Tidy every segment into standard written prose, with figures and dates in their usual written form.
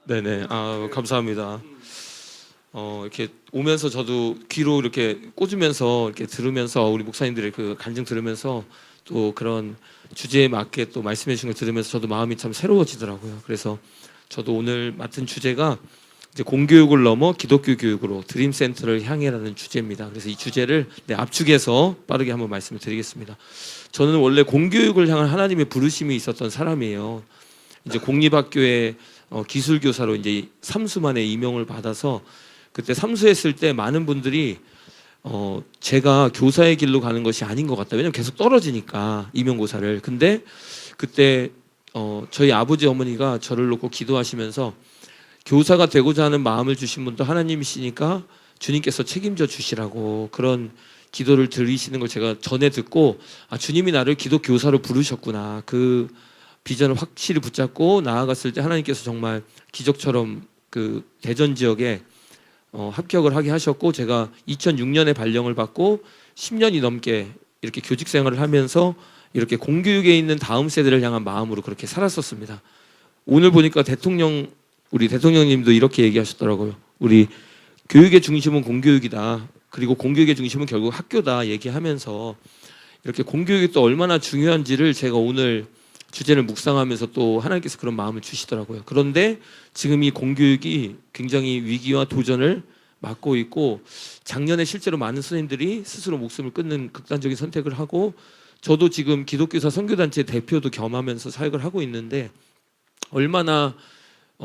네네. 감사합니다. 이렇게 오면서 저도 귀로 이렇게 꽂으면서 이렇게 들으면서 우리 목사님들의 그 간증 들으면서 또 그런 주제에 맞게 또 말씀해 주신 걸 들으면서 저도 마음이 참 새로워지더라고요. 그래서 저도 오늘 맡은 주제가 이제 공교육을 넘어 기독교 교육으로 드림센터를 향해라는 주제입니다. 그래서 이 주제를 압축해서 빠르게 한번 말씀을 드리겠습니다. 저는 원래 공교육을 향한 하나님의 부르심이 있었던 사람이에요. 이제 공립학교에 기술교사로 이제 삼수만에 임용을 받아서 그때 삼수했을 때 많은 분들이 제가 교사의 길로 가는 것이 아닌 것 같다. 왜냐면 계속 떨어지니까 임용고사를. 근데 그때 저희 아버지 어머니가 저를 놓고 기도하시면서 교사가 되고자 하는 마음을 주신 분도 하나님이시니까 주님께서 책임져 주시라고 그런 기도를 드리시는 걸 제가 전에 듣고 주님이 나를 기독교사로 부르셨구나. 그 비전을 확실히 붙잡고 나아갔을 때 하나님께서 정말 기적처럼 그 대전 지역에 합격을 하게 하셨고 제가 2006년에 발령을 받고 10년이 넘게 이렇게 교직 생활을 하면서 이렇게 공교육에 있는 다음 세대를 향한 마음으로 그렇게 살았었습니다. 오늘 보니까 우리 대통령님도 이렇게 얘기하셨더라고요. 우리 교육의 중심은 공교육이다. 그리고 공교육의 중심은 결국 학교다 얘기하면서 이렇게 공교육이 또 얼마나 중요한지를 제가 오늘 주제를 묵상하면서 또 하나님께서 그런 마음을 주시더라고요. 그런데 지금 이 공교육이 굉장히 위기와 도전을 맞고 있고 작년에 실제로 많은 선생님들이 스스로 목숨을 끊는 극단적인 선택을 하고 저도 지금 기독교사 선교단체 대표도 겸하면서 사역을 하고 있는데 얼마나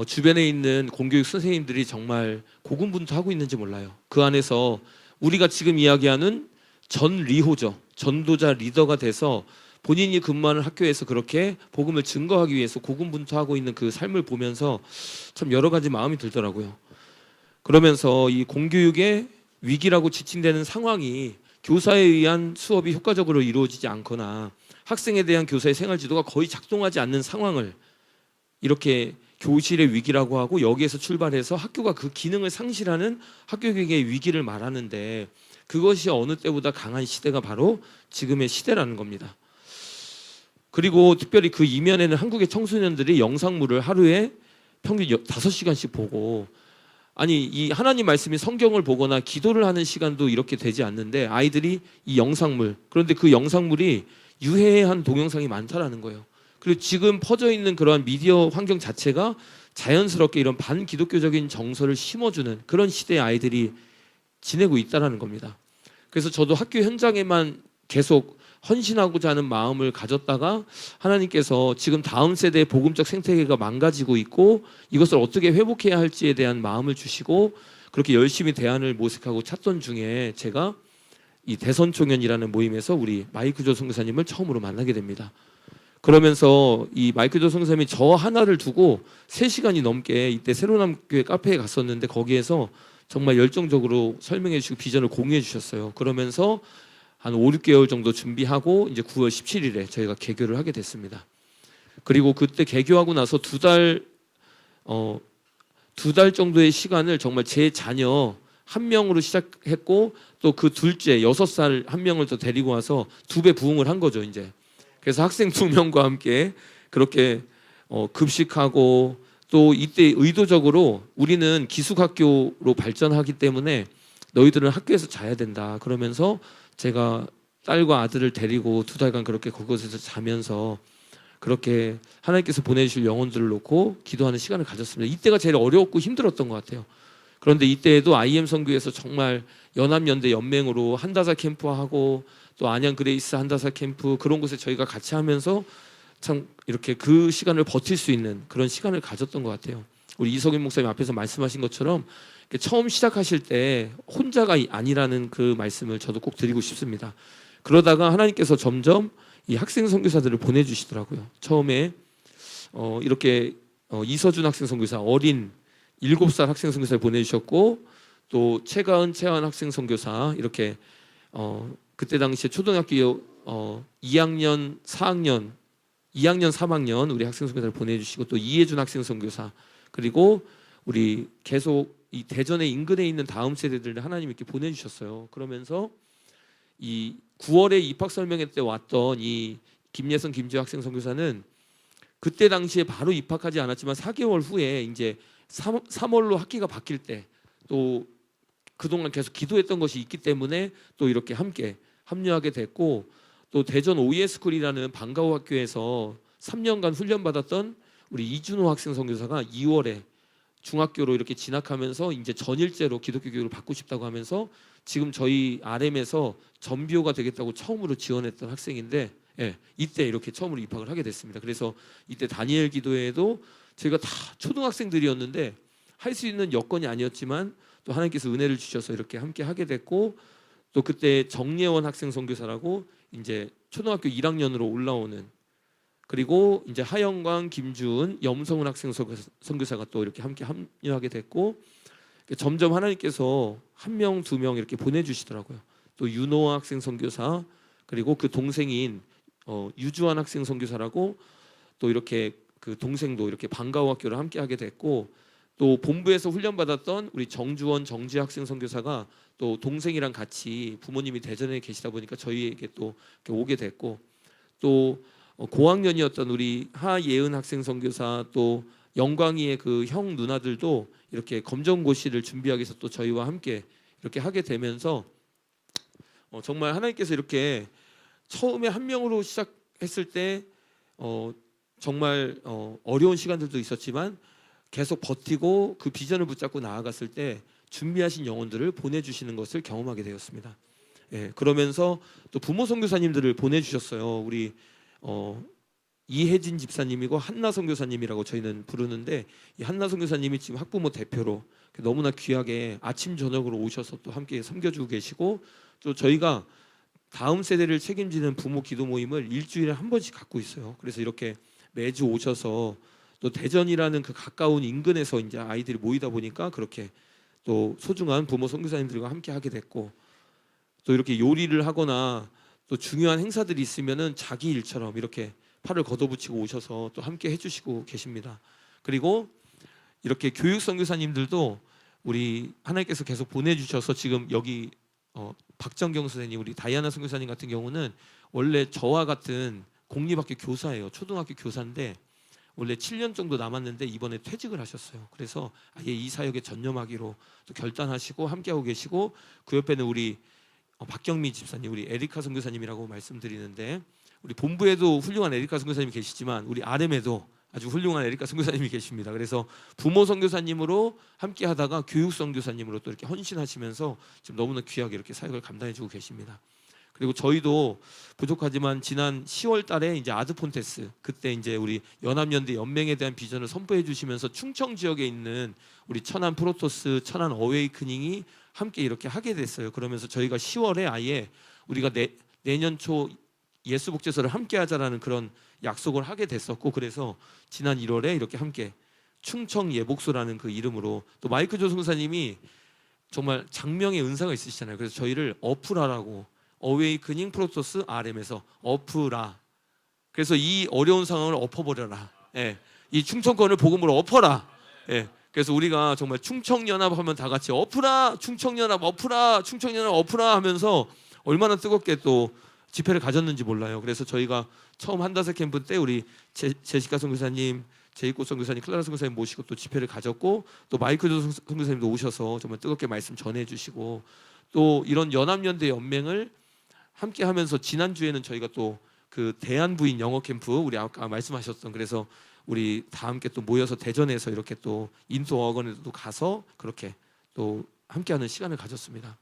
주변에 있는 공교육 선생님들이 정말 고군분투하고 있는지 몰라요. 그 안에서 우리가 지금 이야기하는 전리호죠. 전도자 리더가 돼서 본인이 근무하는 학교에서 그렇게 복음을 증거하기 위해서 고군분투하고 있는 그 삶을 보면서 참 여러 가지 마음이 들더라고요. 그러면서 이 공교육의 위기라고 지칭되는 상황이 교사에 의한 수업이 효과적으로 이루어지지 않거나 학생에 대한 교사의 생활지도가 거의 작동하지 않는 상황을 이렇게 교실의 위기라고 하고 여기에서 출발해서 학교가 그 기능을 상실하는 학교교육의 위기를 말하는데 그것이 어느 때보다 강한 시대가 바로 지금의 시대라는 겁니다. 그리고 특별히 그 이면에는 한국의 청소년들이 영상물을 하루에 평균 5시간씩 보고 아니 이 하나님 말씀이 성경을 보거나 기도를 하는 시간도 이렇게 되지 않는데 아이들이 이 영상물 그런데 그 영상물이 유해한 동영상이 많다라는 거예요. 그리고 지금 퍼져 있는 그러한 미디어 환경 자체가 자연스럽게 이런 반기독교적인 정서를 심어주는 그런 시대의 아이들이 지내고 있다는 겁니다. 그래서 저도 학교 현장에만 계속 헌신하고자 하는 마음을 가졌다가 하나님께서 지금 다음 세대의 복음적 생태계가 망가지고 있고 이것을 어떻게 회복해야 할지에 대한 마음을 주시고 그렇게 열심히 대안을 모색하고 찾던 중에 제가 이 대선총연이라는 모임에서 우리 마이크조 선교사님을 처음으로 만나게 됩니다. 그러면서 이 마이크조 선교사님이 저 하나를 두고 3시간이 넘게 이때 새로남교회 카페에 갔었는데 거기에서 정말 열정적으로 설명해 주시고 비전을 공유해 주셨어요. 그러면서 한 5, 6개월 정도 준비하고 이제 9월 17일에 저희가 개교를 하게 됐습니다. 그리고 그때 개교하고 나서 2달 정도의 시간을 정말 제 자녀 한 명으로 시작했고 또 그 둘째 6살 한 명을 더 데리고 와서 2배 부흥을 한 거죠, 이제. 그래서 학생 2명과 함께 그렇게 급식하고 또 이때 의도적으로 우리는 기숙학교로 발전하기 때문에 너희들은 학교에서 자야 된다. 그러면서 제가 딸과 아들을 데리고 2달간 그렇게 그곳에서 자면서 그렇게 하나님께서 보내주실 영혼들을 놓고 기도하는 시간을 가졌습니다. 이때가 제일 어려웠고 힘들었던 것 같아요. 그런데 이때에도 IM 선교에서 정말 연합연대 연맹으로 한다사 캠프하고 또 안양 그레이스 한다사 캠프 그런 곳에 저희가 같이 하면서 참 이렇게 그 시간을 버틸 수 있는 그런 시간을 가졌던 것 같아요. 우리 이석윤 목사님 앞에서 말씀하신 것처럼 처음 시작하실 때 혼자가 아니라는 그 말씀을 저도 꼭 드리고 싶습니다. 그러다가 하나님께서 점점 이 학생 선교사들을 보내주시더라고요. 처음에 이렇게 이서준 학생 선교사 어린 7살 학생 선교사를 보내주셨고 또 최가은 학생 선교사 이렇게 그때 당시에 초등학교 2학년 4학년 3학년 우리 학생 선교사를 보내주시고 또 이혜준 학생 선교사 그리고 우리 계속 이 대전의 인근에 있는 다음 세대들을 하나님 이렇게 보내주셨어요. 그러면서 이 9월에 입학 설명회 때 왔던 이 김예선 김지호 학생 선교사는 그때 당시에 바로 입학하지 않았지만 4개월 후에 이제 3월로 학기가 바뀔 때 또 그동안 계속 기도했던 것이 있기 때문에 또 이렇게 함께 합류하게 됐고, 또 대전 OES쿨이라는 방과후 학교에서 3년간 훈련받았던 우리 이준호 학생 선교사가 2월에 중학교로 이렇게 진학하면서 이제 전일제로 기독교 교육을 받고 싶다고 하면서 지금 저희 RM에서 전비호가 되겠다고 처음으로 지원했던 학생인데, 예, 이때 이렇게 처음으로 입학을 하게 됐습니다. 그래서 이때 다니엘 기도회에도 저희가 다 초등학생들이었는데 할 수 있는 여건이 아니었지만 또 하나님께서 은혜를 주셔서 이렇게 함께 하게 됐고, 또 그때 정예원 학생 선교사라고 이제 초등학교 1학년으로 올라오는, 그리고 이제 하영광, 김주은, 염성훈 학생 선교사가 또 이렇게 함께 합류하게 됐고, 점점 하나님께서 한 명, 두 명 이렇게 보내주시더라고요. 또 윤호 학생 선교사, 그리고 그 동생인 유주환 학생 선교사라고 또 이렇게 그 동생도 이렇게 방과후 학교를 함께 하게 됐고, 또 본부에서 훈련받았던 우리 정주원, 정지 학생 선교사가 또 동생이랑 같이 부모님이 대전에 계시다 보니까 저희에게 또 오게 됐고, 또 고학년이었던 우리 하예은 학생 선교사, 또 영광이의 그 형 누나들도 이렇게 검정고시를 준비하기 위해서 또 저희와 함께 이렇게 하게 되면서 정말 하나님께서 이렇게 처음에 한 명으로 시작했을 때 정말 어려운 시간들도 있었지만 계속 버티고 그 비전을 붙잡고 나아갔을 때 준비하신 영혼들을 보내주시는 것을 경험하게 되었습니다. 예, 그러면서 또 부모 선교사님들을 보내주셨어요. 우리 이혜진 집사님이고 한나 선교사님이라고 저희는 부르는데, 이 한나 선교사님이 지금 학부모 대표로 너무나 귀하게 아침 저녁으로 오셔서 또 함께 섬겨주고 계시고, 또 저희가 다음 세대를 책임지는 부모 기도 모임을 일주일에 한 번씩 갖고 있어요. 그래서 이렇게 매주 오셔서 또 대전이라는 그 가까운 인근에서 이제 아이들이 모이다 보니까 그렇게 또 소중한 부모 선교사님들과 함께 하게 됐고, 또 이렇게 요리를 하거나 또 중요한 행사들이 있으면은 자기 일처럼 이렇게 팔을 걷어붙이고 오셔서 또 함께 해주시고 계십니다. 그리고 이렇게 교육 선교사님들도 우리 하나님께서 계속 보내주셔서 지금 여기 박정경 선생님, 우리 다이아나 선교사님 같은 경우는 원래 저와 같은 공립학교 교사예요. 초등학교 교사인데 원래 7년 정도 남았는데 이번에 퇴직을 하셨어요. 그래서 아예 이 사역에 전념하기로 또 결단하시고 함께하고 계시고, 그 옆에는 우리 박경미 집사님, 우리 에리카 선교사님이라고 말씀드리는데, 우리 본부에도 훌륭한 에리카 선교사님이 계시지만 우리 RM에도 아주 훌륭한 에리카 선교사님이 계십니다. 그래서 부모 선교사님으로 함께 하다가 교육 선교사님으로 또 이렇게 헌신하시면서 지금 너무나 귀하게 이렇게 사역을 감당해주고 계십니다. 그리고 저희도 부족하지만 지난 10월 달에 이제 아드폰테스, 그때 이제 우리 연합연대 연맹에 대한 비전을 선포해 주시면서 충청 지역에 있는 우리 천안 프로토스, 천안 어웨이크닝이 함께 이렇게 하게 됐어요. 그러면서 저희가 10월에 아예 우리가 내년 초 예수 복제서를 함께 하자라는 그런 약속을 하게 됐었고, 그래서 지난 1월에 이렇게 함께 충청 예복소라는 그 이름으로, 또 마이크 조 선교사님이 정말 장명의 은사가 있으시잖아요. 그래서 저희를 어프라라고, 어웨이크닝 프로토스 RM에서 어프라, 그래서 이 어려운 상황을 엎어버려라, 예, 이 충청권을 복음으로 엎어라, 예, 그래서 우리가 정말 충청연합 하면 다 같이 어프라, 충청연합 어프라, 충청연합 어프라 하면서 얼마나 뜨겁게 또 집회를 가졌는지 몰라요. 그래서 저희가 처음 한다세 캠프 때 우리 제시카 선교사님, 제이꽃 선교사님, 클라라 선교사님 모시고 또 집회를 가졌고, 또 마이클 선교사님도 오셔서 정말 뜨겁게 말씀 전해주시고, 또 이런 연합연대 연맹을 함께 하면서 지난주에는 저희가 또 그 대한부인 영어 캠프, 우리 아까 말씀하셨던, 그래서 우리 다 함께 또 모여서 대전에서 이렇게 또 인도 어원에도 가서 그렇게 또 함께하는 시간을 가졌습니다.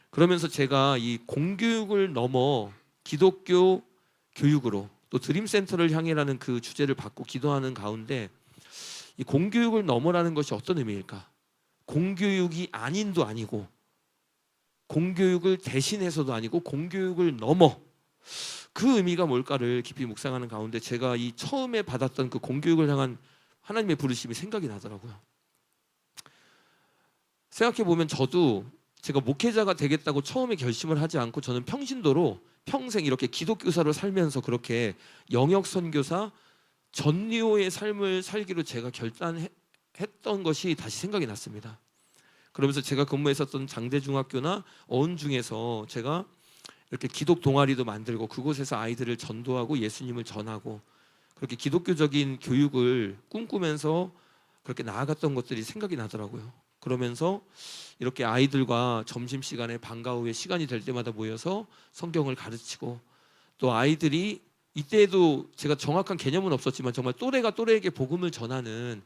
그러면서 제가 이 공교육을 넘어 기독교 교육으로 또 드림센터를 향해라는 그 주제를 받고 기도하는 가운데, 이 공교육을 넘어라는 것이 어떤 의미일까? 공교육이 아닌도 아니고 공교육을 대신해서도 아니고 공교육을 넘어, 그 의미가 뭘까를 깊이 묵상하는 가운데 제가 이 처음에 받았던 그 공교육을 향한 하나님의 부르심이 생각이 나더라고요. 생각해보면 저도 제가 목회자가 되겠다고 처음에 결심을 하지 않고 저는 평신도로 평생 이렇게 기독교사로 살면서 그렇게 영역 선교사, 전리호의 삶을 살기로 제가 결단했던 것이 다시 생각이 났습니다. 그러면서 제가 근무했었던 장대중학교나 어은중에서 제가 이렇게 기독 동아리도 만들고 그곳에서 아이들을 전도하고 예수님을 전하고 그렇게 기독교적인 교육을 꿈꾸면서 그렇게 나아갔던 것들이 생각이 나더라고요. 그러면서 이렇게 아이들과 점심시간에 방과 후에 시간이 될 때마다 모여서 성경을 가르치고, 또 아이들이 이때에도 제가 정확한 개념은 없었지만 정말 또래가 또래에게 복음을 전하는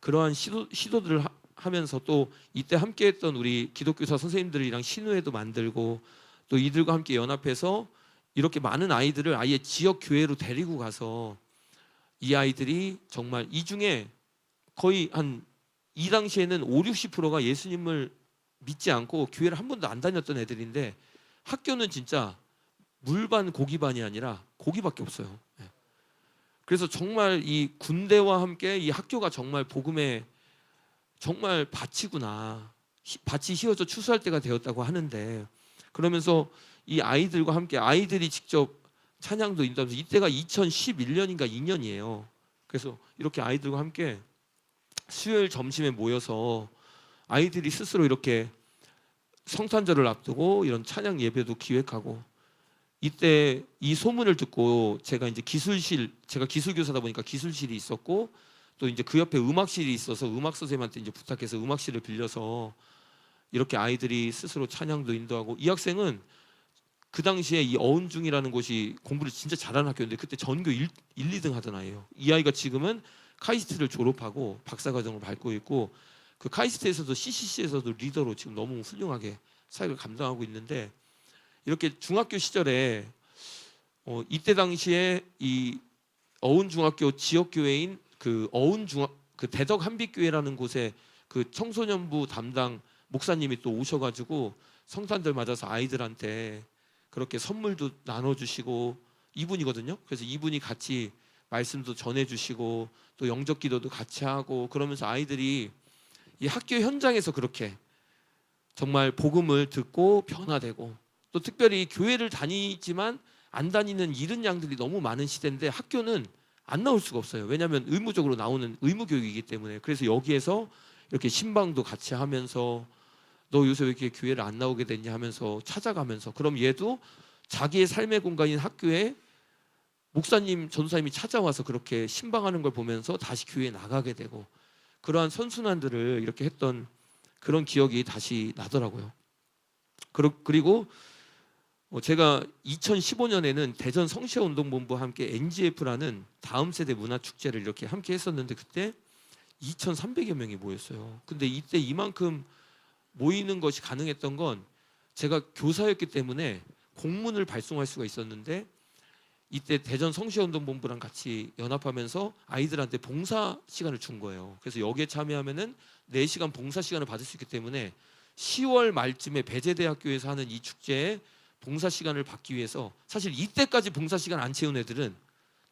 그러한 시도들을 하면서, 또 이때 함께했던 우리 기독교사 선생님들이랑 신우회도 만들고, 또 이들과 함께 연합해서 이렇게 많은 아이들을 아예 지역 교회로 데리고 가서 이 아이들이 정말 이 중에 거의 이 당시에는 50~60%가 예수님을 믿지 않고 교회를 한 번도 안 다녔던 애들인데, 학교는 진짜 물반 고기반이 아니라 고기밖에 없어요. 그래서 정말 이 군대와 함께 이 학교가 정말 복음의 정말 밭이구나, 밭이 휘어져 추수할 때가 되었다고 하는데, 그러면서 이 아이들과 함께 아이들이 직접 찬양도 인도하면서, 이때가 2011년인가 2년이에요. 그래서 이렇게 아이들과 함께 수요일 점심에 모여서 아이들이 스스로 이렇게 성탄절을 앞두고 이런 찬양 예배도 기획하고, 이때 이 소문을 듣고 제가 기술교사다 보니까 기술실이 있었고, 또 이제 그 옆에 음악실이 있어서 음악 선생님한테 이제 부탁해서 음악실을 빌려서 이렇게 아이들이 스스로 찬양도 인도하고, 이 학생은 그 당시에 이 어운중이라는 곳이 공부를 진짜 잘하는 학교인데 그때 전교 1, 2등 하던 아이예요. 이 아이가 지금은 카이스트를 졸업하고 박사과정을 밟고 있고, 그 카이스트에서도 CCC에서도 리더로 지금 너무 훌륭하게 사역을 감당하고 있는데, 이렇게 중학교 시절에 이때 당시에 이 어운중학교 지역교회인 그 그 대덕 한빛교회라는 곳에 그 청소년부 담당 목사님이 또 오셔가지고 성탄절 맞아서 아이들한테 그렇게 선물도 나눠주시고, 이분이거든요. 그래서 이분이 같이 말씀도 전해주시고 또 영접기도도 같이 하고, 그러면서 아이들이 이 학교 현장에서 그렇게 정말 복음을 듣고 변화되고, 또 특별히 교회를 다니지만 안 다니는 이른 양들이 너무 많은 시대인데 학교는 안 나올 수가 없어요. 왜냐하면 의무적으로 나오는 의무교육이기 때문에. 그래서 여기에서 이렇게 신방도 같이 하면서, 너 요새 왜 이렇게 교회를 안 나오게 됐냐 하면서 찾아가면서, 그럼 얘도 자기의 삶의 공간인 학교에 목사님, 전도사님이 찾아와서 그렇게 신방하는 걸 보면서 다시 교회에 나가게 되고, 그러한 선순환들을 이렇게 했던 그런 기억이 다시 나더라고요. 그리고 제가 2015년에는 대전 성시아운동본부와 함께 NGF라는 다음 세대 문화축제를 이렇게 함께 했었는데, 그때 2,300여 명이 모였어요. 근데 이때 이만큼 모이는 것이 가능했던 건 제가 교사였기 때문에 공문을 발송할 수가 있었는데, 이때 대전 성시아운동본부랑 같이 연합하면서 아이들한테 봉사 시간을 준 거예요. 그래서 여기에 참여하면은 4시간 봉사 시간을 받을 수 있기 때문에 10월 말쯤에 배재대학교에서 하는 이 축제에 봉사 시간을 받기 위해서, 사실 이때까지 봉사 시간 안 채운 애들은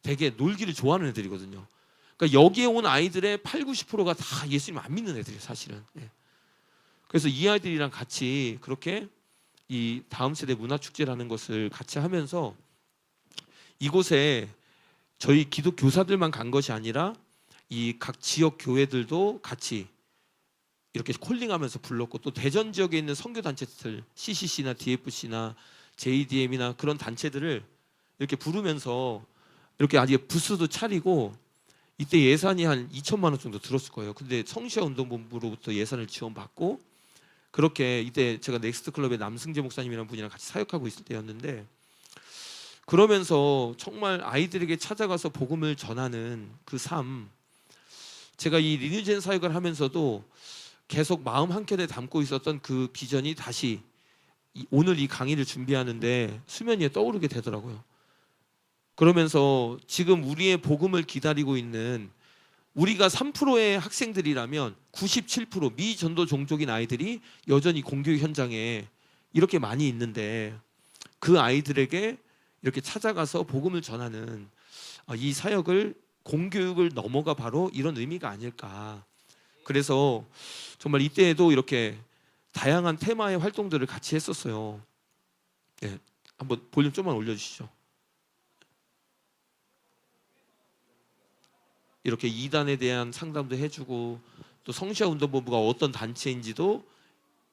되게 놀기를 좋아하는 애들이거든요. 그러니까 여기에 온 아이들의 80~90%가 다 예수님 안 믿는 애들이에요, 사실은. 그래서 이 아이들이랑 같이 그렇게 이 다음 세대 문화축제라는 것을 같이 하면서, 이곳에 저희 기독 교사들만 간 것이 아니라 이 각 지역 교회들도 같이 이렇게 콜링하면서 불렀고, 또 대전 지역에 있는 선교 단체들 CCC나 DFC나 JDM이나 그런 단체들을 이렇게 부르면서 이렇게 아직 부스도 차리고, 이때 예산이 한 2천만 원 정도 들었을 거예요. 근데 성시아운동본부로부터 예산을 지원받고, 그렇게 이때 제가 넥스트 클럽의 남승재 목사님이라는 분이랑 같이 사역하고 있을 때였는데, 그러면서 정말 아이들에게 찾아가서 복음을 전하는 그 삶, 제가 이 리뉴젠 사역을 하면서도 계속 마음 한켠에 담고 있었던 그 비전이 다시 오늘 이 강의를 준비하는데 수면 위에 떠오르게 되더라고요. 그러면서 지금 우리의 복음을 기다리고 있는, 우리가 3%의 학생들이라면 97% 미전도 종족인 아이들이 여전히 공교육 현장에 이렇게 많이 있는데, 그 아이들에게 이렇게 찾아가서 복음을 전하는 이 사역을, 공교육을 넘어가 바로 이런 의미가 아닐까. 그래서 정말 이때에도 이렇게 다양한 테마의 활동들을 같이 했었어요. 한번 볼륨 좀만 올려주시죠. 이렇게 이단에 대한 상담도 해주고, 또 성시아운동본부가 어떤 단체인지도,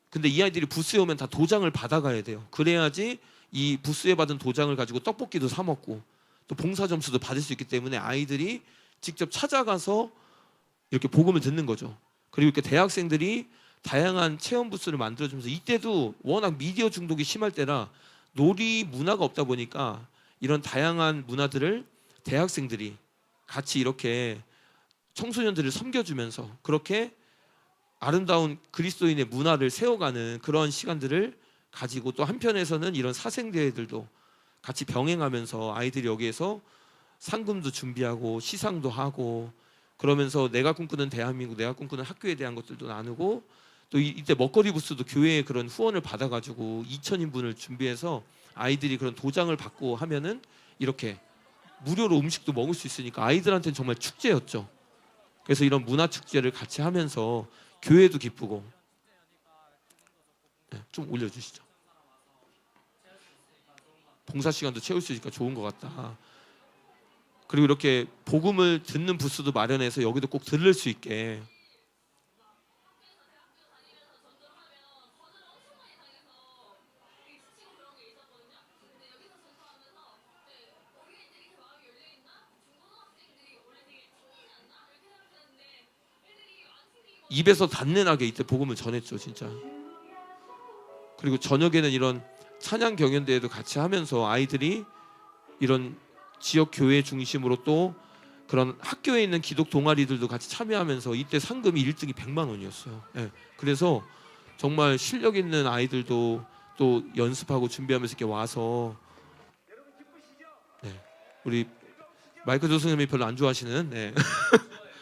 근데 이 아이들이 부스에 오면 다 도장을 받아가야 돼요. 그래야지 이 부스에 받은 도장을 가지고 떡볶이도 사 먹고 또 봉사 점수도 받을 수 있기 때문에 아이들이 직접 찾아가서 이렇게 복음을 듣는 거죠. 그리고 이렇게 대학생들이 다양한 체험 부스를 만들어주면서 이때도 워낙 미디어 중독이 심할 때라 놀이 문화가 없다 보니까 이런 다양한 문화들을 대학생들이 같이 이렇게 청소년들을 섬겨주면서 그렇게 아름다운 그리스도인의 문화를 세워가는 그런 시간들을 가지고 또 한편에서는 이런 사생대회들도 같이 병행하면서 아이들이 여기에서 상금도 준비하고 시상도 하고 그러면서 내가 꿈꾸는 대한민국, 내가 꿈꾸는 학교에 대한 것들도 나누고 또 이때 먹거리 부스도 교회의 그런 후원을 받아가지고 2,000인분을 준비해서 아이들이 그런 도장을 받고 하면은 이렇게 무료로 음식도 먹을 수 있으니까 아이들한테는 정말 축제였죠. 그래서 이런 문화 축제를 같이 하면서 교회도 기쁘고 네, 좀 올려주시죠. 봉사 시간도 채울 수 있으니까 좋은 것 같다. 그리고 이렇게 복음을 듣는 부스도 마련해서 여기도 꼭 들을 수 있게 입에서 단내나게 이때 복음을 전했죠, 진짜. 그리고 저녁에는 이런 찬양 경연대회도 같이 하면서 아이들이 이런 지역 교회 중심으로 또 그런 학교에 있는 기독 동아리들도 같이 참여하면서 이때 상금이 1등이 100만 원이었어요. 네. 그래서 정말 실력 있는 아이들도 또 연습하고 준비하면서 이렇게 와서 네. 우리 마이클 조승님이 별로 안 좋아하시는 네.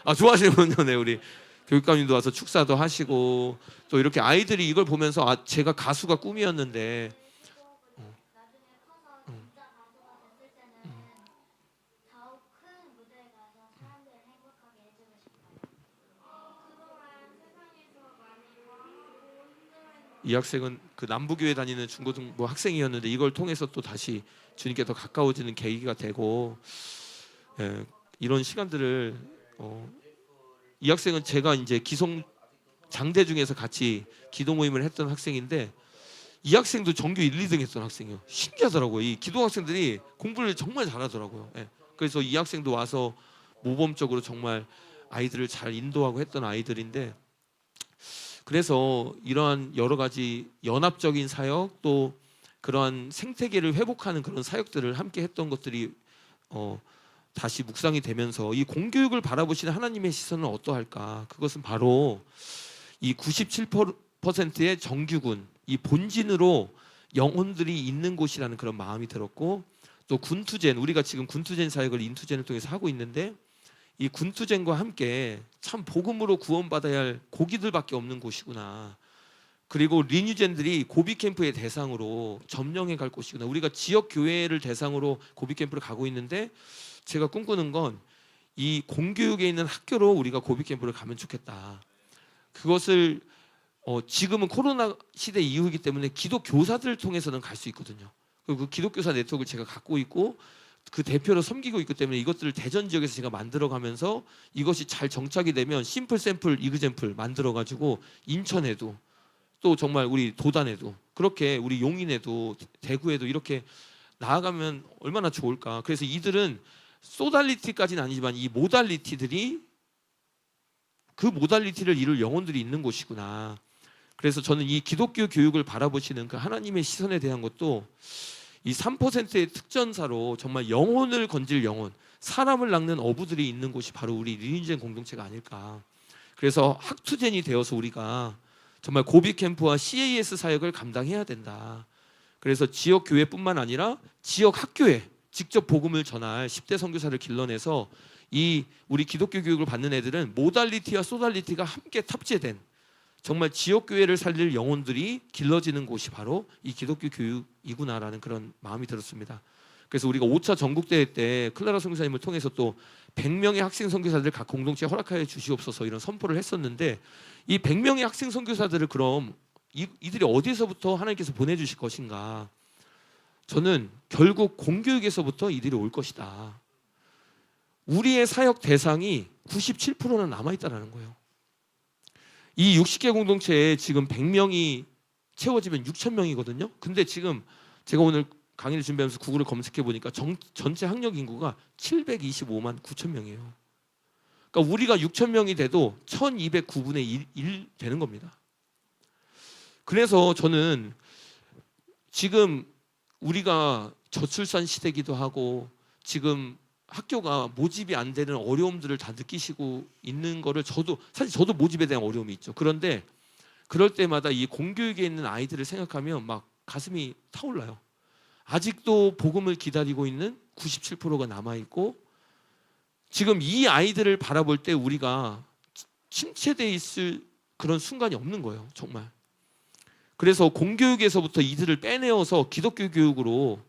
아 좋아하시는 분요, 네 우리 교육감님도 와서 축사도 하시고 또 이렇게 아이들이 이걸 보면서 아 제가 가수가 꿈이었는데 이 학생은 그 남부교회 다니는 중고등부 학생이었는데 이걸 통해서 또 다시 주님께 더 가까워지는 계기가 되고 예, 이런 시간들을 이 학생은 제가 이제 기성 장대 중에서 같이 기도 모임을 했던 학생인데 이 학생도 전교 1, 2등 했던 학생이에요. 신기하더라고요. 이 기도 학생들이 공부를 정말 잘하더라고요. 예, 그래서 이 학생도 와서 모범적으로 정말 아이들을 잘 인도하고 했던 아이들인데 그래서 이러한 여러 가지 연합적인 사역 또 그러한 생태계를 회복하는 그런 사역들을 함께 했던 것들이 다시 묵상이 되면서 이 공교육을 바라보시는 하나님의 시선은 어떠할까? 그것은 바로 이 97%의 정규군, 이 본진으로 영혼들이 있는 곳이라는 그런 마음이 들었고 또 군투젠, 우리가 지금 군투젠 사역을 인투젠을 통해서 하고 있는데 이 군투젠과 함께 참 복음으로 구원받아야 할 고기들밖에 없는 곳이구나. 그리고 리뉴젠들이 고비 캠프의 대상으로 점령해 갈 곳이구나. 우리가 지역 교회를 대상으로 고비 캠프를 가고 있는데 제가 꿈꾸는 건 이 공교육에 있는 학교로 우리가 고비 캠프를 가면 좋겠다. 그것을 지금은 코로나 시대 이후이기 때문에 기독 교사들을 통해서는 갈 수 있거든요. 그 기독 교사 네트워크를 제가 갖고 있고 그 대표로 섬기고 있기 때문에 이것들을 대전 지역에서 제가 만들어가면서 이것이 잘 정착이 되면 심플 샘플 이그젬플 만들어가지고 인천에도 또 정말 우리 도단에도 그렇게 우리 용인에도 대구에도 이렇게 나아가면 얼마나 좋을까. 그래서 이들은 소달리티까지는 아니지만 이 모달리티들이 그 모달리티를 이룰 영혼들이 있는 곳이구나. 그래서 저는 이 기독교 교육을 바라보시는 그 하나님의 시선에 대한 것도 이 3%의 특전사로 정말 영혼을 건질 영혼, 사람을 낚는 어부들이 있는 곳이 바로 우리 리니젠 공동체가 아닐까. 그래서 학투젠이 되어서 우리가 정말 고비 캠프와 CAS 사역을 감당해야 된다. 그래서 지역 교회뿐만 아니라 지역 학교에 직접 복음을 전할 10대 선교사를 길러내서 이 우리 기독교 교육을 받는 애들은 모달리티와 소달리티가 함께 탑재된 정말 지역 교회를 살릴 영혼들이 길러지는 곳이 바로 이 기독교 교육이구나라는 그런 마음이 들었습니다. 그래서 우리가 5차 전국대회 때 클라라 선교사님을 통해서 또 100명의 학생 선교사들을 각 공동체에 허락하여 주시옵소서 이런 선포를 했었는데 이 100명의 학생 선교사들을 그럼 이들이 어디서부터 하나님께서 보내주실 것인가? 저는 결국 공교육에서부터 이들이 올 것이다. 우리의 사역 대상이 97%는 남아있다는 거예요. 이 60개 공동체에 지금 100명이 채워지면 6,000명이거든요. 근데 지금 제가 오늘 강의를 준비하면서 구글을 검색해 보니까 전체 학력 인구가 725만 9천 명이에요. 그러니까 우리가 6천 명이 돼도 1209분의 1 되는 겁니다. 그래서 저는 지금 우리가 저출산 시대기도 하고 지금 학교가 모집이 안 되는 어려움들을 다 느끼시고 있는 거를 사실 저도 모집에 대한 어려움이 있죠. 그런데 그럴 때마다 이 공교육에 있는 아이들을 생각하면 막 가슴이 타올라요. 아직도 복음을 기다리고 있는 97%가 남아있고, 지금 이 아이들을 바라볼 때 우리가 침체되어 있을 그런 순간이 없는 거예요, 정말. 그래서 공교육에서부터 이들을 빼내어서 기독교 교육으로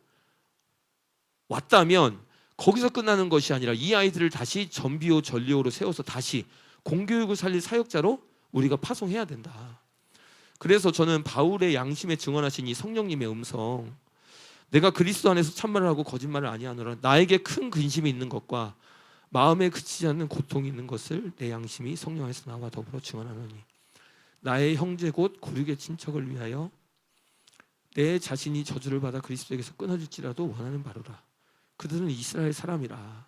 왔다면 거기서 끝나는 것이 아니라 이 아이들을 다시 전비호 전리호로 세워서 다시 공교육을 살릴 사역자로 우리가 파송해야 된다. 그래서 저는 바울의 양심에 증언하신 이 성령님의 음성, 내가 그리스도 안에서 참말을 하고 거짓말을 아니하노라. 나에게 큰 근심이 있는 것과 마음에 그치지 않는 고통이 있는 것을 내 양심이 성령 안에서 나와 더불어 증언하노니, 나의 형제 곧 고륙의 친척을 위하여 내 자신이 저주를 받아 그리스도에게서 끊어질지라도 원하는 바로라. 그들은 이스라엘 사람이라.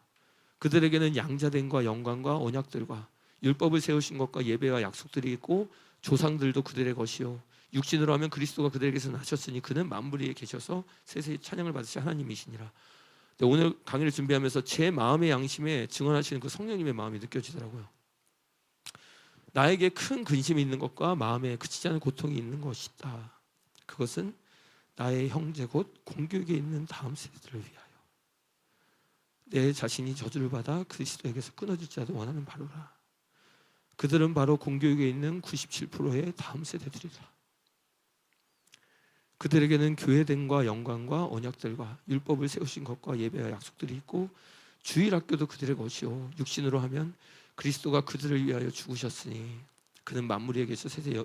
그들에게는 양자됨과 영광과 언약들과 율법을 세우신 것과 예배와 약속들이 있고 조상들도 그들의 것이요 육신으로 하면 그리스도가 그들에게서 나셨으니 그는 만물 위에 계셔서 세세히 찬양을 받으실 하나님이시니라. 오늘 강의를 준비하면서 제 마음의 양심에 증언하시는 그 성령님의 마음이 느껴지더라고요. 나에게 큰 근심이 있는 것과 마음에 그치지 않은 고통이 있는 것이다. 그것은 나의 형제 곧 공교육에 있는 다음 세대들을 위하여 내 자신이 저주를 받아 그리스도에게서 끊어질지라도 원하는 바로라. 그들은 바로 공교육에 있는 97%의 다음 세대들이다. 그들에게는 교회됨과 영광과 언약들과 율법을 세우신 것과 예배와 약속들이 있고 주일학교도 그들의 것이요 육신으로 하면 그리스도가 그들을 위하여 죽으셨으니 그는 만물 위에 계셔 세세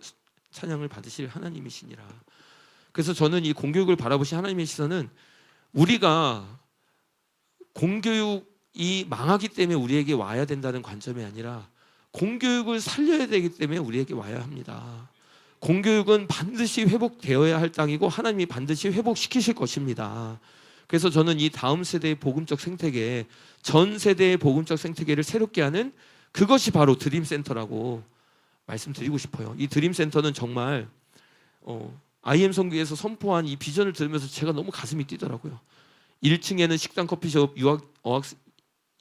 찬양을 받으실 하나님이시니라. 그래서 저는 이 공교육을 바라보신 하나님의 시선은 우리가 공교육이 망하기 때문에 우리에게 와야 된다는 관점이 아니라 공교육을 살려야 되기 때문에 우리에게 와야 합니다. 공교육은 반드시 회복되어야 할 땅이고 하나님이 반드시 회복시키실 것입니다. 그래서 저는 이 다음 세대의 복음적 생태계, 전 세대의 복음적 생태계를 새롭게 하는 그것이 바로 드림센터라고 말씀드리고 싶어요. 이 드림센터는 정말 IM 선교에서 선포한 이 비전을 들으면서 제가 너무 가슴이 뛰더라고요. 1층에는 식당, 커피숍, 어학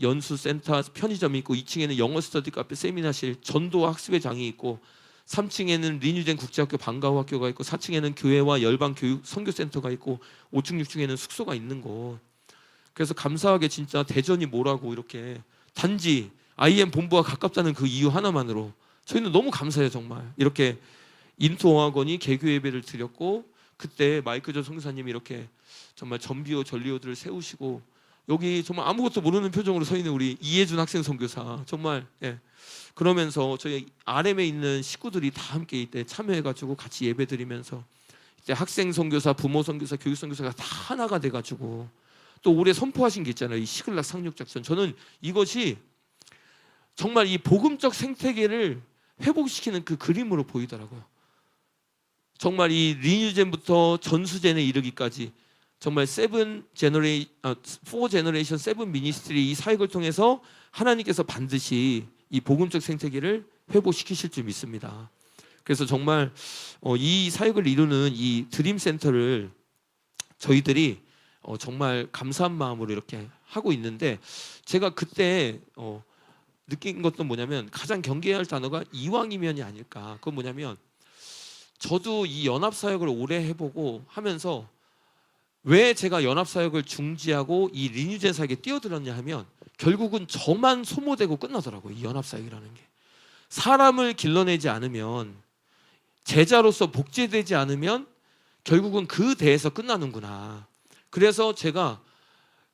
연수센터, 편의점이 있고 2층에는 영어 스터디 카페, 세미나실, 전도 학습의 장이 있고 3층에는 리뉴젠 국제학교 방과후 학교가 있고 4층에는 교회와 열방 교육 선교센터가 있고 5층, 6층에는 숙소가 있는 곳. 그래서 감사하게 진짜 대전이 뭐라고 이렇게 단지 IM 본부와 가깝다는 그 이유 하나만으로 저희는 너무 감사해요. 정말 이렇게 인투어학원이 개교 예배를 드렸고 그때 마이클 조 선교사님이 이렇게 정말 전비호 전리호들을 세우시고 여기 정말 아무것도 모르는 표정으로 서 있는 우리 이혜준 학생 선교사 정말 그러면서 저희 RM에 있는 식구들이 다 함께 이때 참여해가지고 같이 예배드리면서 이때 학생 선교사, 부모 선교사, 교육 선교사가 다 하나가 돼가지고 또 올해 선포하신 게 있잖아요. 이 시글락 상륙 작전. 저는 이것이 정말 이 복음적 생태계를 회복시키는 그 그림으로 보이더라고요. 정말 이 리뉴젠부터 전수젠에 이르기까지 정말 4 제너레이션 7 미니스트리 이 사역을 통해서 하나님께서 반드시 이 복음적 생태계를 회복시키실 줄 믿습니다. 그래서 정말 이 사역을 이루는 이 드림센터를 저희들이 정말 감사한 마음으로 이렇게 하고 있는데 제가 그때 느낀 것도 뭐냐면 가장 경계해야 할 단어가 이왕이면이 아닐까. 그건 뭐냐면 저도 이 연합사역을 오래 해보고 하면서 왜 제가 연합사역을 중지하고 이 리뉴젠 사역에 뛰어들었냐 하면 결국은 저만 소모되고 끝나더라고요. 이 연합사역이라는 게 사람을 길러내지 않으면, 제자로서 복제되지 않으면 결국은 그 대에서 끝나는구나. 그래서 제가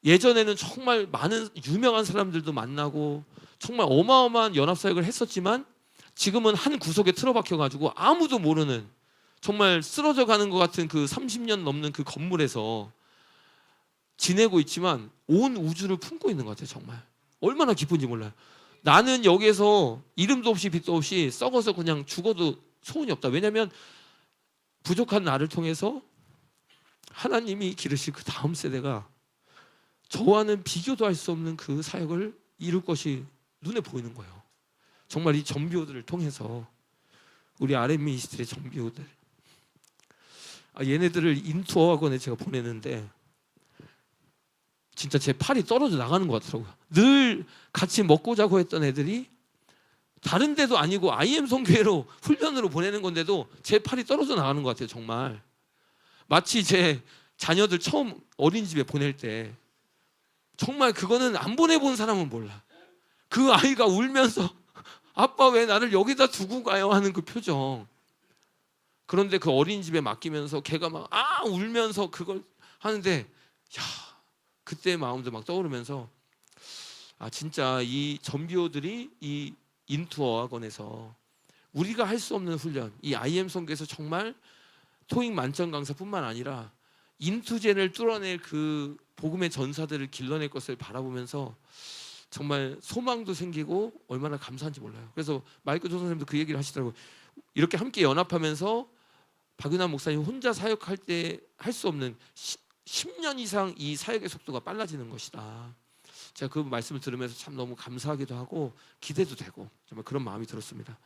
예전에는 정말 많은 유명한 사람들도 만나고 정말 어마어마한 연합사역을 했었지만 지금은 한 구석에 틀어박혀가지고 아무도 모르는 정말 쓰러져 가는 것 같은 그 30년 넘는 그 건물에서 지내고 있지만 온 우주를 품고 있는 것 같아요. 정말 얼마나 기쁜지 몰라요. 나는 여기에서 이름도 없이 빛도 없이 썩어서 그냥 죽어도 소원이 없다. 왜냐하면 부족한 나를 통해서 하나님이 기르실 그 다음 세대가 저와는 비교도 할 수 없는 그 사역을 이룰 것이 눈에 보이는 거예요. 정말 이 전비호들을 통해서 우리 RM 미니스트리의 전비호들, 얘네들을 인투어학원에 제가 보내는데 진짜 제 팔이 떨어져 나가는 것 같더라고요. 늘 같이 먹고 자고 했던 애들이 다른 데도 아니고 IM 성교회로 훈련으로 보내는 건데도 제 팔이 떨어져 나가는 것 같아요. 정말 마치 제 자녀들 처음 어린이집에 보낼 때 정말 그거는 안 보내본 사람은 몰라. 그 아이가 울면서 아빠 왜 나를 여기다 두고 가요 하는 그 표정. 그런데 그 어린이집에 맡기면서 걔가 막 울면서 그걸 하는데 그때 마음도 막 떠오르면서 진짜 이 전비호들이 이 인투어학원에서 우리가 할 수 없는 훈련, 이 IM 성교에서 정말 토익 만점 강사뿐만 아니라 인투젠을 뚫어낼 그 복음의 전사들을 길러낼 것을 바라보면서 정말 소망도 생기고 얼마나 감사한지 몰라요. 그래서 마이크 조 선생님도 그 얘기를 하시더라고요. 이렇게 함께 연합하면서 박윤환 목사님 혼자 사역할 때 할 수 없는 10년 이상 이 사역의 속도가 빨라지는 것이다. 제가 그 말씀을 들으면서 참 너무 감사하기도 하고 기대도 되고 정말 그런 마음이 들었습니다.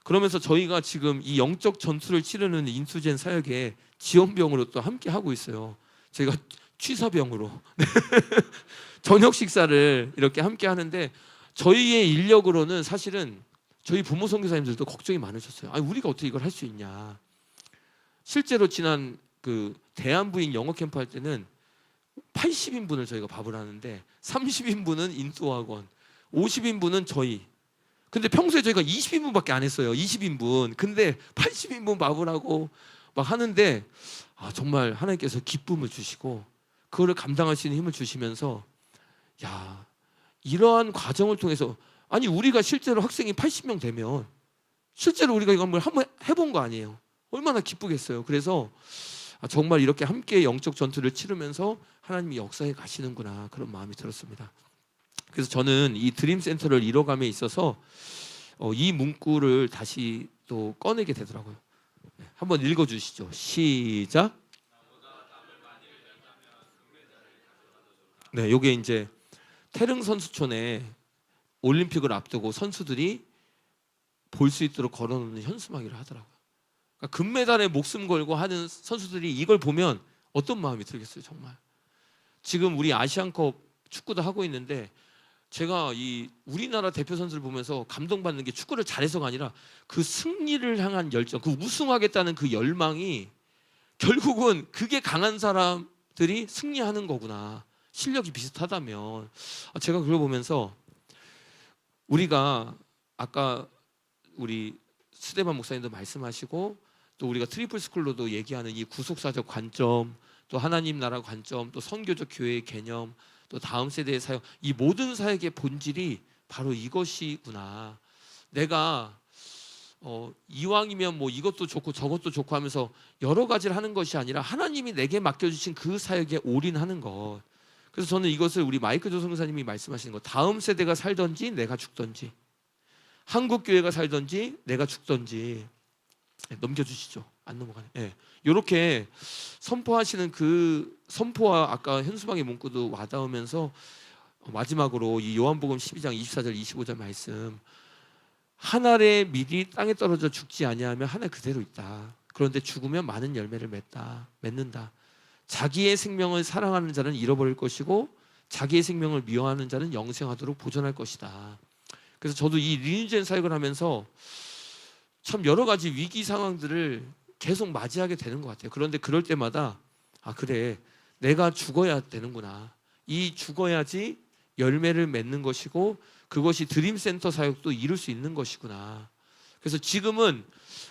그러면서 저희가 지금 이 영적 전투를 치르는 인투젠 사역에 지원병으로 또 함께 하고 있어요. 저희가 취사병으로 저녁 식사를 이렇게 함께 하는데 저희의 인력으로는 사실은 저희 부모 선교사님들도 걱정이 많으셨어요. 우리가 어떻게 이걸 할 수 있냐. 실제로 지난 그 대한부인 영어 캠프 할 때는 80인분을 저희가 밥을 하는데 30인분은 인투어학원, 50인분은 저희. 근데 평소에 저희가 20인분밖에 안 했어요. 20인분. 근데 80인분 밥을 하고 막 하는데 정말 하나님께서 기쁨을 주시고 그거를 감당할 수 있는 힘을 주시면서 이러한 과정을 통해서 우리가 실제로 학생이 80명 되면 실제로 우리가 이거 한번 해본 거 아니에요. 얼마나 기쁘겠어요. 그래서 정말 이렇게 함께 영적 전투를 치르면서 하나님이 역사에 가시는구나 그런 마음이 들었습니다. 그래서 저는 이 드림센터를 이뤄감에 있어서 이 문구를 다시 또 꺼내게 되더라고요. 한번 읽어주시죠. 시작. 네, 이게 이제 태릉 선수촌에 올림픽을 앞두고 선수들이 볼 수 있도록 걸어놓는 현수막이라 하더라고요. 그러니까 금메달에 목숨 걸고 하는 선수들이 이걸 보면 어떤 마음이 들겠어요. 정말 지금 우리 아시안컵 축구도 하고 있는데 제가 이 우리나라 대표 선수를 보면서 감동받는 게 축구를 잘해서가 아니라 그 승리를 향한 열정, 그 우승하겠다는 그 열망이 결국은 그게 강한 사람들이 승리하는 거구나. 실력이 비슷하다면. 제가 그걸 보면서 우리가 아까 우리 스데반 목사님도 말씀하시고 또 우리가 트리플 스쿨로도 얘기하는 이 구속사적 관점, 또 하나님 나라 관점, 또 선교적 교회의 개념, 또 다음 세대의 사역, 이 모든 사역의 본질이 바로 이것이구나. 내가 이왕이면 뭐 이것도 좋고 저것도 좋고 하면서 여러 가지를 하는 것이 아니라 하나님이 내게 맡겨주신 그 사역에 올인하는 것. 그래서 저는 이것을 우리 마이클 조 선교사님이 말씀하시는 것, 다음 세대가 살든지 내가 죽든지, 한국 교회가 살든지 내가 죽든지, 넘겨주시죠. 안 넘어가네. 이렇게 선포하시는 그 선포와 아까 현수막의 문구도 와닿으면서 마지막으로 이 요한복음 12장 24절 25절 말씀, 한 알의 밀이 땅에 떨어져 죽지 아니하면 한 알 그대로 있다. 그런데 죽으면 많은 열매를 맺는다. 자기의 생명을 사랑하는 자는 잃어버릴 것이고 자기의 생명을 미워하는 자는 영생하도록 보존할 것이다. 그래서 저도 이 리니젠 사역을 하면서 참 여러 가지 위기 상황들을 계속 맞이하게 되는 것 같아요. 그런데 그럴 때마다 그래, 내가 죽어야 되는구나. 이 죽어야지 열매를 맺는 것이고 그것이 드림센터 사역도 이룰 수 있는 것이구나. 그래서 지금은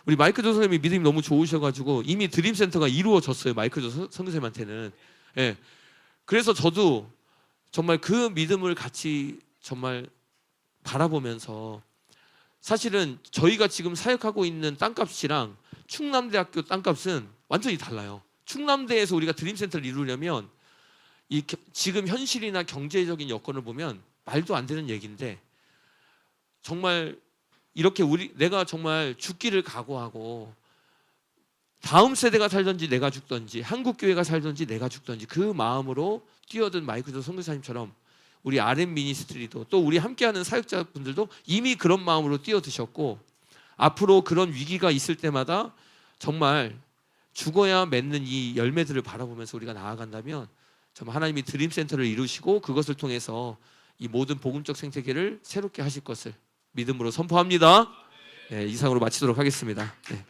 우리 마이클 조 선생님이 믿음이 너무 좋으셔가지고 이미 드림센터가 이루어졌어요. 마이클 조 선생님한테는. 그래서 저도 정말 그 믿음을 같이 정말 바라보면서, 사실은 저희가 지금 사역하고 있는 땅값이랑 충남대학교 땅값은 완전히 달라요. 충남대에서 우리가 드림센터를 이루려면 지금 현실이나 경제적인 여건을 보면 말도 안 되는 얘기인데, 정말 이렇게 내가 정말 죽기를 각오하고 다음 세대가 살든지 내가 죽든지 한국 교회가 살든지 내가 죽든지 그 마음으로 뛰어든 마이클 조 선교사님처럼 우리 RM 미니스트리도 또 우리 함께하는 사역자분들도 이미 그런 마음으로 뛰어드셨고 앞으로 그런 위기가 있을 때마다 정말 죽어야 맺는 이 열매들을 바라보면서 우리가 나아간다면 정말 하나님이 드림센터를 이루시고 그것을 통해서 이 모든 복음적 생태계를 새롭게 하실 것을 믿음으로 선포합니다. 네, 이상으로 마치도록 하겠습니다. 네.